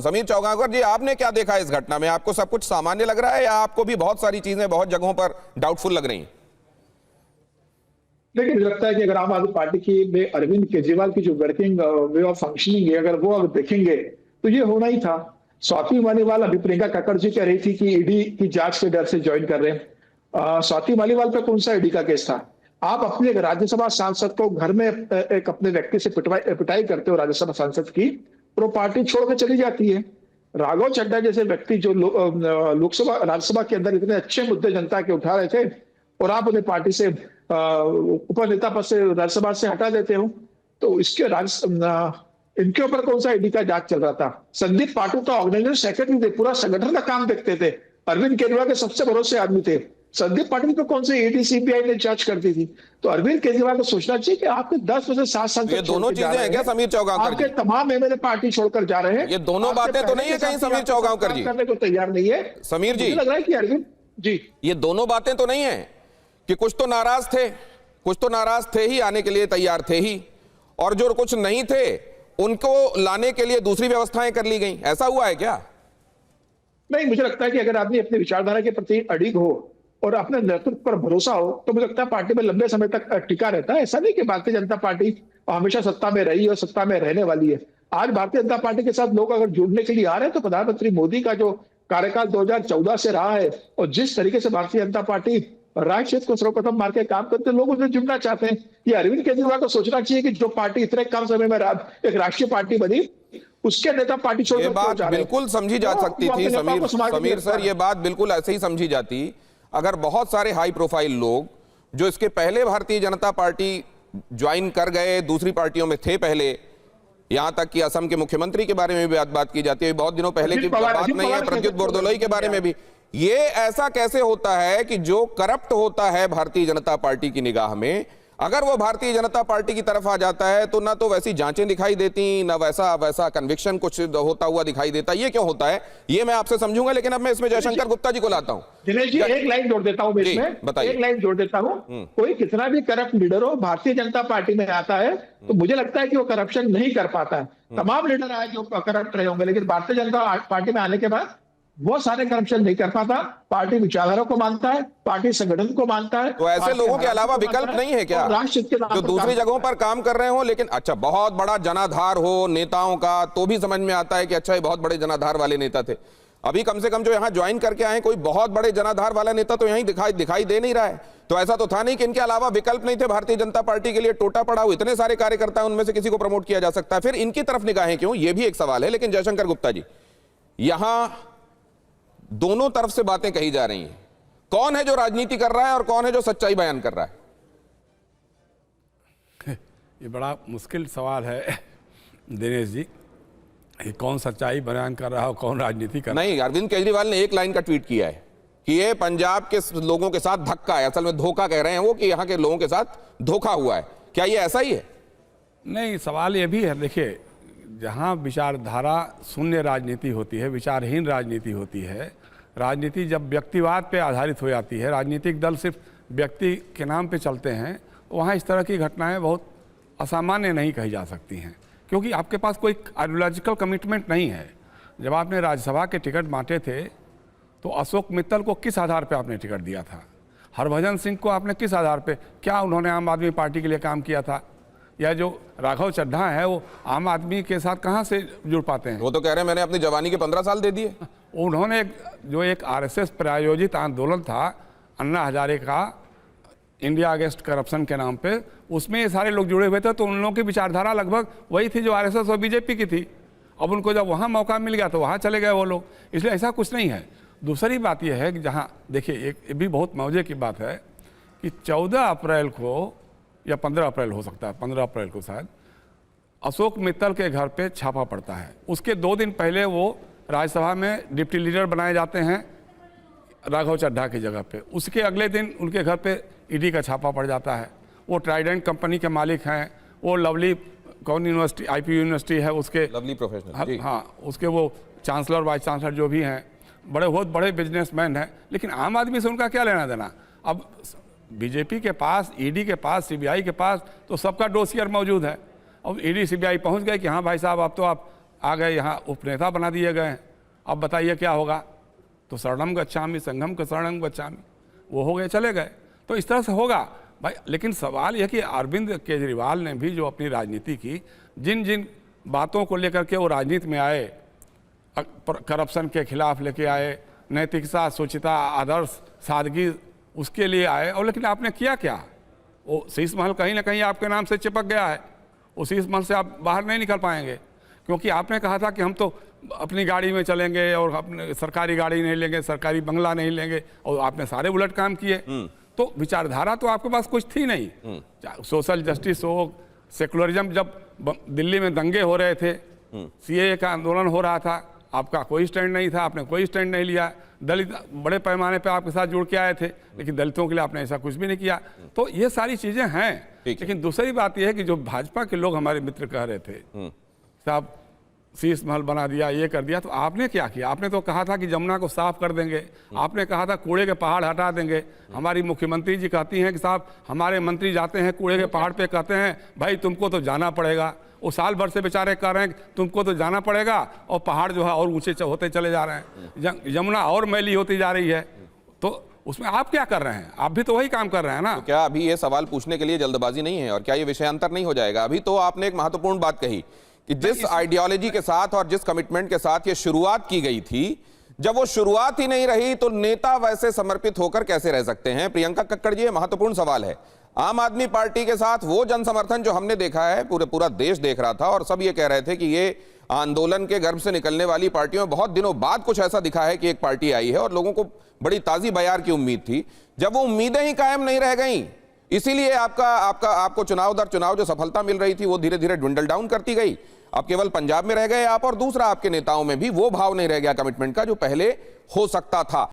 समीर चौगांवकर जी, आपने क्या देखा इस घटना में? आपको सब कुछ सामान्य लग रहा है या आपको भी बहुत सारी चीजें बहुत जगहों पर डाउटफुल लग रही हैं? देखिए, मुझे लगता है कि अगर आम आदमी पार्टी की में अरविंद केजरीवाल की जो वर्किंग वे ऑफ फंक्शनिंग है, अगर वो अगर देखेंगे तो ये होना ही था। स्वाति मालीवाल, अभी प्रियंका कक्कड़ जी कह रही थी कि ईडी की जांच के डर से ज्वाइन कर रहे हैं। स्वाति मालीवाल पे कौन सा ईडी का केस था? आप अपने एक राज्यसभा सांसद को घर में एक अपने व्यक्ति से पिटाई करते हो राज्यसभा सांसद की, और वो पार्टी छोड़ के चली जाती है। राघव चड्ढा जैसे व्यक्ति जो लोकसभा राज्यसभा के अंदर इतने अच्छे मुद्दे जनता के उठा रहे थे, और आप उन्हें पार्टी से उप नेता पद से राज्यसभा से हटा देते हो, तो इसके इनके ऊपर कौन सा ईडी का जांच चल रहा था? संदीप पाटिल तो ऑर्गेनाइजर सेक्रेटरी थे, पूरा संगठन का काम देखते थे, अरविंद केजरीवाल के सबसे भरोसे आदमी थे। संदीप पाटिल को कौन से ईडी सीबीआई ने जांच करती थी? तो अरविंद केजरीवाल को सोचना चाहिए कि आपके 10 में से 7 साल ये दोनों चीजें हैं क्या समीर चौगांवकर जी? आपके तमाम एमएलए पार्टी छोड़कर जा रहे हैं। ये दोनों बातें तो नहीं है कहीं समीर चौगांवकर जी? करने को तैयार नहीं है समीर जी, लग रहा है कि अरविंद जी, ये दोनों बातें तो नहीं है कि कुछ तो नाराज थे, कुछ तो नाराज थे ही, आने के लिए तैयार थे ही, और जो कुछ नहीं थे उनको लाने के लिए दूसरी व्यवस्थाएं कर ली गई? ऐसा हुआ है क्या? नहीं, मुझे लगता है कि अगर आदमी अपनी विचारधारा के प्रति अडिग हो और अपने नेतृत्व पर भरोसा हो, तो मुझे लगता है पार्टी में लंबे समय तक टिका रहता है। ऐसा नहीं कि भारतीय जनता पार्टी हमेशा सत्ता में रही और सत्ता में रहने वाली है। आज भारतीय जनता पार्टी के साथ लोग अगर जुड़ने के लिए आ रहे हैं, तो प्रधानमंत्री मोदी का जो कार्यकाल 2014 से रहा है, और जिस तरीके से भारतीय जनता पार्टी राष्ट्र हित को सर्वप्रथम मार के काम करते, लोग उनसे जुड़ना चाहते हैं। ये अरविंद केजरीवाल को सोचना चाहिए कि जो पार्टी इतने कम समय में एक राष्ट्रीय पार्टी बनी, उसके नेता पार्टी छोड़ ये बात बिल्कुल समझी जा सकती थी समीर सर, ये बात बिल्कुल ऐसे ही समझी जाती अगर बहुत सारे हाई प्रोफाइल लोग जो इसके पहले भारतीय जनता पार्टी ज्वाइन कर गए, दूसरी पार्टियों में थे पहले, यहां तक कि असम के मुख्यमंत्री के बारे में भी बात की जाती है, बहुत दिनों पहले की बात नहीं है, प्रद्युत बोरदोलोई के बारे में भी। ये ऐसा कैसे होता है कि जो करप्ट होता है भारतीय जनता पार्टी की निगाह में, अगर वो भारतीय जनता पार्टी की तरफ आ जाता है तो ना तो वैसी जांचें दिखाई देती, ना वैसा कन्विक्शन कुछ होता हुआ दिखाई देता? ये क्यों होता है, ये मैं आपसे समझूंगा, लेकिन अब मैं इसमें जयशंकर गुप्ता जी को लाता हूं। दिनेश जी, एक लाइन जोड़ देता हूं इसमें, बताइए। एक लाइन जोड़ देता हूं। कोई कितना भी करप्ट लीडर हो, भारतीय जनता पार्टी में आता है तो मुझे लगता है कि वो करप्शन नहीं कर पाता है। तमाम लीडर आए जो करप्ट रहे होंगे, लेकिन भारतीय जनता पार्टी में आने के बाद वो सारे करप्शन नहीं कर पाता। पार्टी विचारधारा को मानता है, पार्टी संगठन को मानता है। तो ऐसे लोगों के अलावा विकल्प नहीं है क्या जो दूसरी जगहों पर काम कर रहे हो? लेकिन अच्छा, बहुत बड़ा जनाधार हो नेताओं का तो भी समझ में आता है कि अच्छा, ये बहुत बड़े जनाधार वाले नेता थे। अभी कम से कम जो यहाँ ज्वाइन करके आए, कोई बहुत बड़े जनाधार वाला नेता तो यहीं दिखाई दे नहीं रहा है। तो ऐसा तो था नहीं कि इनके अलावा विकल्प नहीं थे भारतीय जनता पार्टी के लिए? टोटा पड़ा हो इतने सारे कार्यकर्ता हैं, उनमें से किसी को प्रमोट किया जा सकता है, फिर इनकी तरफ निगाहें क्यों? ये भी एक सवाल है। लेकिन जयशंकर गुप्ता जी, यहां दोनों तरफ से बातें कही जा रही हैं, कौन है जो राजनीति कर रहा है और कौन है जो सच्चाई बयान कर रहा है? ये बड़ा मुश्किल सवाल है दिनेश जी, कौन सच्चाई बयान कर रहा है और कौन राजनीति कर रहा है? नहीं, अरविंद केजरीवाल ने एक लाइन का ट्वीट किया है कि ये पंजाब के लोगों के साथ धक्का है, असल में धोखा कह रहे हैं वो, कि यहाँ के लोगों के साथ धोखा हुआ है। क्या ये ऐसा ही है? नहीं, सवाल ये भी है, देखिए, जहाँ विचारधारा शून्य राजनीति होती है, विचारहीन राजनीति होती है, राजनीति जब व्यक्तिवाद पे आधारित हो जाती है, राजनीतिक दल सिर्फ व्यक्ति के नाम पे चलते हैं, तो वहाँ इस तरह की घटनाएं बहुत असामान्य नहीं कही जा सकती हैं, क्योंकि आपके पास कोई आइडियोलॉजिकल कमिटमेंट नहीं है। जब आपने राज्यसभा के टिकट बांटे थे तो अशोक मित्तल को किस आधार पर आपने टिकट दिया था? हरभजन सिंह को आपने किस आधार पर, क्या उन्होंने आम आदमी पार्टी के लिए काम किया था? या जो राघव चड्ढा है वो आम आदमी के साथ कहाँ से जुड़ पाते हैं? वो तो कह रहे हैं मैंने अपनी जवानी के 15 साल दे दिए। उन्होंने जो एक आरएसएस प्रायोजित आंदोलन था अन्ना हजारे का, इंडिया अगेंस्ट करप्शन के नाम पे, उसमें ये सारे लोग जुड़े हुए थे, तो उन लोगों की विचारधारा लगभग वही थी जो आरएसएस और बीजेपी की थी। अब उनको जब वहाँ मौका मिल गया तो वहाँ चले गए वो लोग, इसलिए ऐसा कुछ नहीं है। दूसरी बात यह है कि जहाँ देखिए, एक भी बहुत मौजे की बात है कि 14 अप्रैल को या 15 अप्रैल हो सकता है, 15 अप्रैल को शायद, अशोक मित्तल के घर पे छापा पड़ता है। उसके 2 दिन पहले वो राज्यसभा में डिप्टी लीडर बनाए जाते हैं राघव चड्ढा की जगह पे। उसके अगले दिन उनके घर पे ईडी का छापा पड़ जाता है। वो ट्राइडेंट कंपनी के मालिक हैं, वो लवली कौन यूनिवर्सिटी, आईपी यूनिवर्सिटी है उसके लवली प्रोफेशनल, हाँ, उसके वो चांसलर वाइस चांसलर जो भी हैं, बहुत बड़े बिजनेसमैन हैं। लेकिन आम आदमी से उनका क्या लेना देना? अब बीजेपी के पास, ईडी के पास, सीबीआई के पास तो सबका डोसियर मौजूद है। अब ईडी सीबीआई पहुंच गए कि हाँ भाई साहब, अब तो आप आ गए यहाँ उपनेता बना दिए गए हैं। अब बताइए क्या होगा? तो शरणम गच्छामि संघम का शरणम गच्छामि, वो हो गए, चले गए। तो इस तरह से होगा भाई। लेकिन सवाल यह कि अरविंद केजरीवाल ने भी जो अपनी राजनीति की, जिन जिन बातों को लेकर के वो राजनीति में आए, करप्शन के खिलाफ लेके आए, नैतिकता, शुचिता, आदर्श, सादगी, उसके लिए आए। और लेकिन आपने किया क्या? वो शीश महल कहीं ना कहीं आपके नाम से चिपक गया है। उस शीश महल से आप बाहर नहीं निकल पाएंगे, क्योंकि आपने कहा था कि हम तो अपनी गाड़ी में चलेंगे और अपने सरकारी गाड़ी नहीं लेंगे, सरकारी बंगला नहीं लेंगे, और आपने सारे उलट काम किए। तो विचारधारा तो आपके पास कुछ थी नहीं। सोशल जस्टिस हो, सेकुलरिज्म, जब दिल्ली में दंगे हो रहे थे, सीएए का आंदोलन हो रहा था, आपका कोई स्टैंड नहीं था, आपने कोई स्टैंड नहीं लिया। दलित बड़े पैमाने पे आपके साथ जुड़ के आए थे, लेकिन दलितों के लिए आपने ऐसा कुछ भी नहीं किया। तो ये सारी चीजें हैं। लेकिन दूसरी बात यह है कि जो भाजपा के लोग हमारे मित्र कह रहे थे साहब शीश महल बना दिया, ये कर दिया, तो आपने क्या किया? आपने तो कहा था कि जमुना को साफ कर देंगे, आपने कहा था कूड़े के पहाड़ हटा देंगे। हमारी मुख्यमंत्री जी कहती हैं कि साहब हमारे मंत्री जाते हैं कूड़े के पहाड़ पे, कहते हैं भाई तुमको तो जाना पड़ेगा। वो साल भर से बेचारे कह रहे हैं कि तुमको तो जाना पड़ेगा, और पहाड़ जो है और ऊंचे होते चले जा रहे हैं, यमुना और मैली होती जा रही है। तो उसमें आप क्या कर रहे हैं? आप भी तो वही काम कर रहे हैं ना। तो क्या अभी ये सवाल पूछने के लिए जल्दबाजी नहीं है? और क्या ये विषयांतर नहीं हो जाएगा? अभी तो आपने एक महत्वपूर्ण बात कही कि जिस आइडियोलॉजी के साथ और जिस कमिटमेंट के साथ ये शुरुआत की गई थी, जब वो शुरुआत ही नहीं रही तो नेता वैसे समर्पित होकर कैसे रह सकते हैं? प्रियंका कक्कड़ जी, ये महत्वपूर्ण सवाल है। आम आदमी पार्टी के साथ वो जन समर्थन जो हमने देखा है, पूरा देश देख रहा था, और सब ये कह रहे थे कि ये आंदोलन के गर्भ से निकलने वाली पार्टियों में बहुत दिनों बाद कुछ ऐसा दिखा है कि एक पार्टी आई है, और लोगों को बड़ी ताजी बयार की उम्मीद थी। जब वो उम्मीदें ही कायम नहीं रह गई, इसीलिए आपको चुनाव दर चुनाव जो सफलता मिल रही थी वो धीरे धीरे ड्विंडल डाउन करती गई। अब केवल पंजाब में रह गए आप, और दूसरा आपके नेताओं में भी वो भाव नहीं रह गया कमिटमेंट का जो पहले हो सकता था।